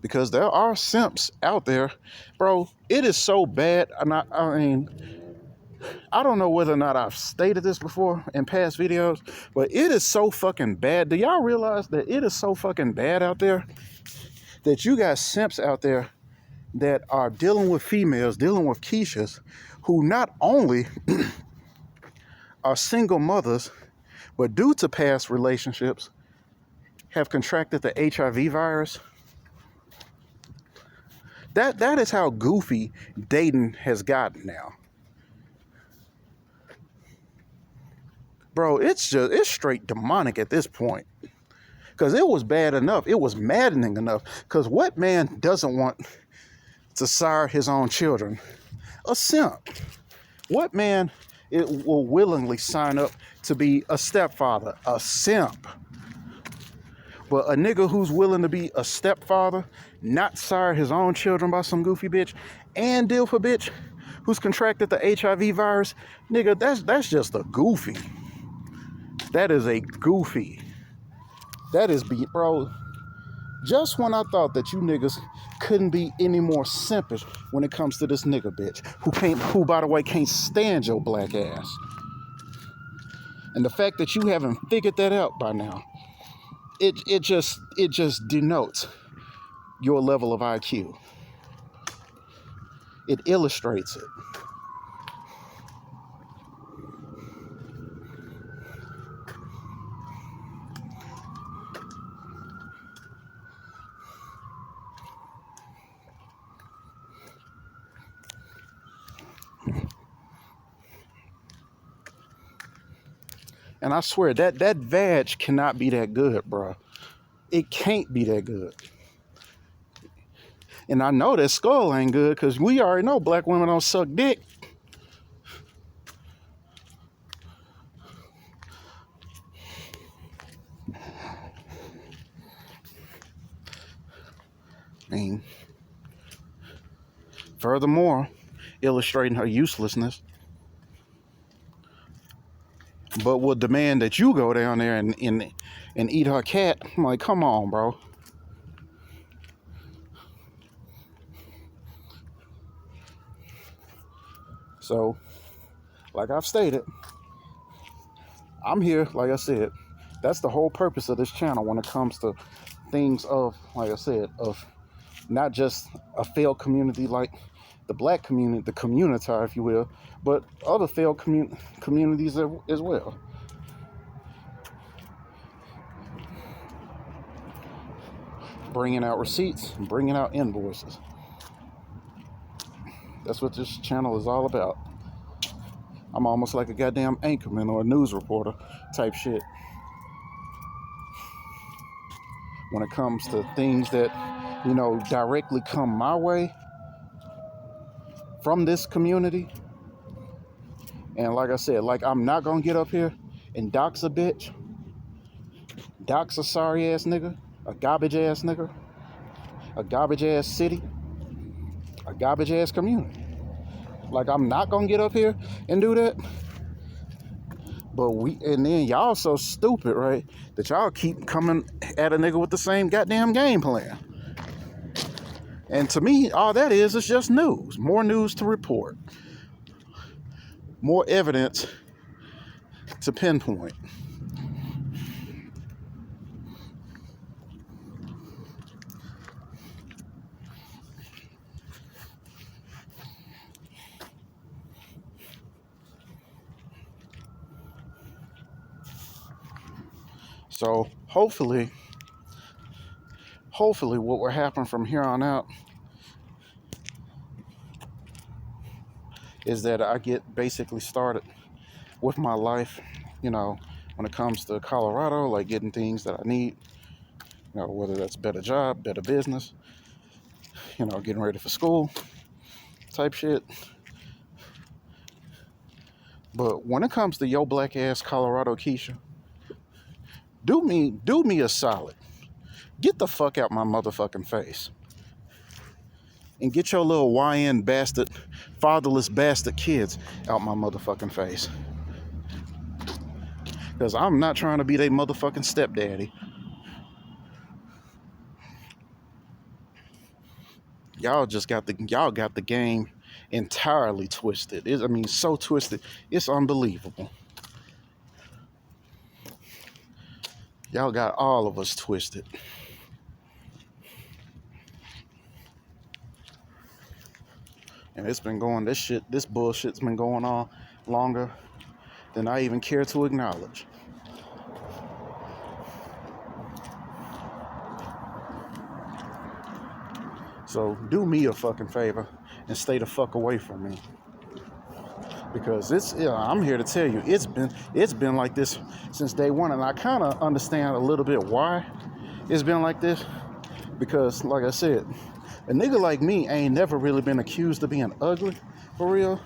because there are simps out there, bro. It is so bad. I mean, I don't know whether or not I've stated this before in past videos, but it is so fucking bad. Do y'all realize that it is so fucking bad out there that you got simps out there that are dealing with females, dealing with Keishas, who not only are single mothers, but due to past relationships, have contracted the HIV virus. That is how goofy dating has gotten now. Bro, it's straight demonic at this point. Because it was bad enough. It was maddening enough. Because what man doesn't want to sire his own children? A simp. What man will willingly sign up to be a stepfather? A simp. But a nigga who's willing to be a stepfather, not sire his own children by some goofy bitch, and deal for bitch who's contracted the HIV virus, nigga, that's just a goofy. That is a goofy. That is, bro, just when I thought that you niggas couldn't be any more simpish when it comes to this nigga bitch, who by the way can't stand your black ass. And the fact that you haven't figured that out by now, it just denotes your level of IQ. It illustrates it. And I swear that vag cannot be that good, bro. It can't be that good. And I know that skull ain't good because we already know black women don't suck dick. I mean, furthermore, illustrating her uselessness, but would demand that you go down there and eat her cat. I'm like, come on, bro. So, like I've stated, I'm here, like I said, that's the whole purpose of this channel when it comes to things of, like I said, of not just a failed community like the black community, the community, if you will, but other failed communities as well. Bringing out receipts, bringing out invoices. That's what this channel is all about. I'm almost like a goddamn anchorman or a news reporter type shit. When it comes to things that, directly come my way from this community. And like I said, like I'm not gonna get up here and dox a bitch, dox a sorry ass nigga, a garbage ass nigga, a garbage ass city, a garbage ass community. Like I'm not gonna get up here and do that. But and then y'all so stupid, right? That y'all keep coming at a nigga with the same goddamn game plan. And to me, all that is just news. More news to report. More evidence to pinpoint. So hopefully what will happen from here on out is that I get basically started with my life, you know, when it comes to Colorado, like getting things that I need, you know, whether that's better job, better business, you know, getting ready for school type shit. But when it comes to your black ass Colorado Keisha, do me a solid. Get the fuck out my motherfucking face. And get your little YN bastard, fatherless bastard kids out my motherfucking face. Because I'm not trying to be their motherfucking stepdaddy. Y'all got the game entirely twisted. I mean, so twisted. It's unbelievable. Y'all got all of us twisted. And it's been going, this bullshit's been going on longer than I even care to acknowledge. So do me a fucking favor and stay the fuck away from me. Because I'm here to tell you, it's been like this since day one, and I kind of understand a little bit why it's been like this. Because, like I said, a nigga like me ain't never really been accused of being ugly, for real.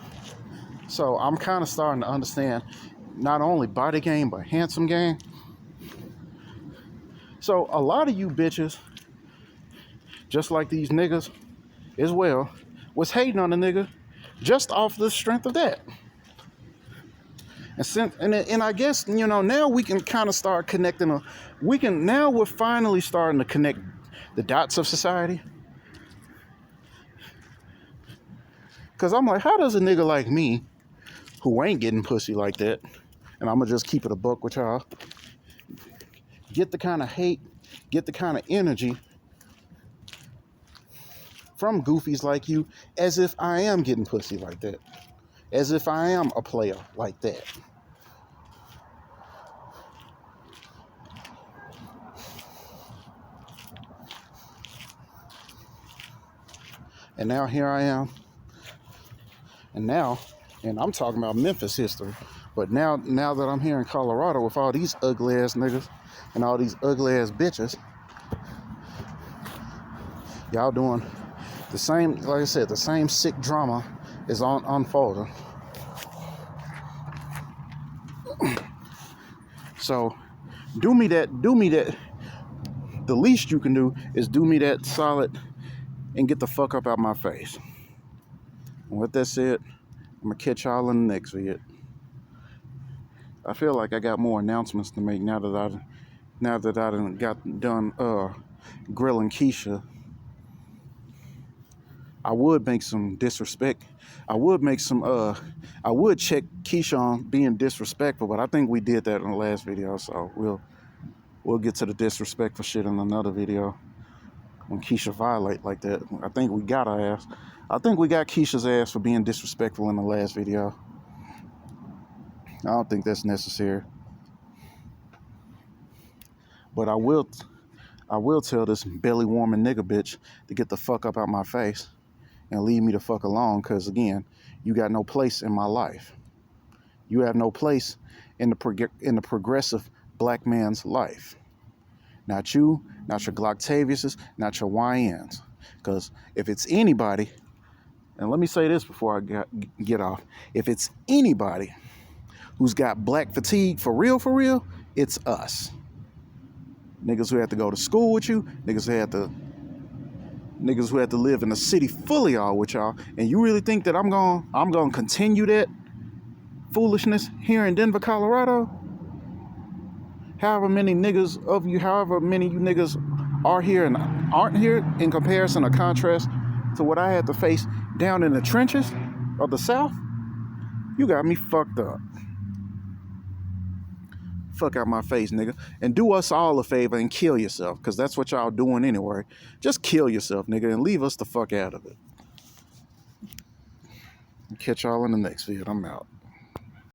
So I'm kind of starting to understand not only body game, but handsome game. So a lot of you bitches, just like these niggas as well, was hating on the nigga just off the strength of that. And I guess, you know, now we can kind of start connecting. Now we're finally starting to connect the dots of society. Because I'm like, how does a nigga like me, who ain't getting pussy like that, and I'm going to just keep it a buck with y'all, get the kind of hate, get the kind of energy from goofies like you, as if I am getting pussy like that, as if I am a player like that. And now here I am, and I'm talking about Memphis history, but now that I'm here in Colorado with all these ugly ass niggas and all these ugly ass bitches, y'all doing the same, like I said, the same sick drama is unfolding. So do me that. The least you can do is do me that solid and get the fuck up out my face. And with that said, I'm gonna catch y'all in the next vid. I feel like I got more announcements to make now that I got done grilling Keisha. I would make some disrespect. I would check Keisha on being disrespectful, but I think we did that in the last video, so we'll get to the disrespectful shit in another video. When Keisha violate like that, I think we got her ass. I think we got Keisha's ass for being disrespectful in the last video. I don't think that's necessary. But I will tell this belly warming nigga bitch to get the fuck up out my face and leave me the fuck alone, because again, you got no place in my life. You have no place in the progressive black man's life. Not you, not your Glocktaviuses, not your YNs. Because if it's anybody, and let me say this before I get off, if it's anybody who's got black fatigue for real, it's us. Niggas who have to go to school with you, niggas who have to live in a city full of y'all with y'all, and you really think that I'm gonna continue that foolishness here in Denver, Colorado. However many you niggas are here and aren't here in comparison or contrast to what I had to face down in the trenches of the South, you got me fucked up. Fuck out my face, nigga. And do us all a favor and kill yourself, because that's what y'all doing anyway. Just kill yourself, nigga, and leave us the fuck out of it. Catch y'all in the next video. I'm out.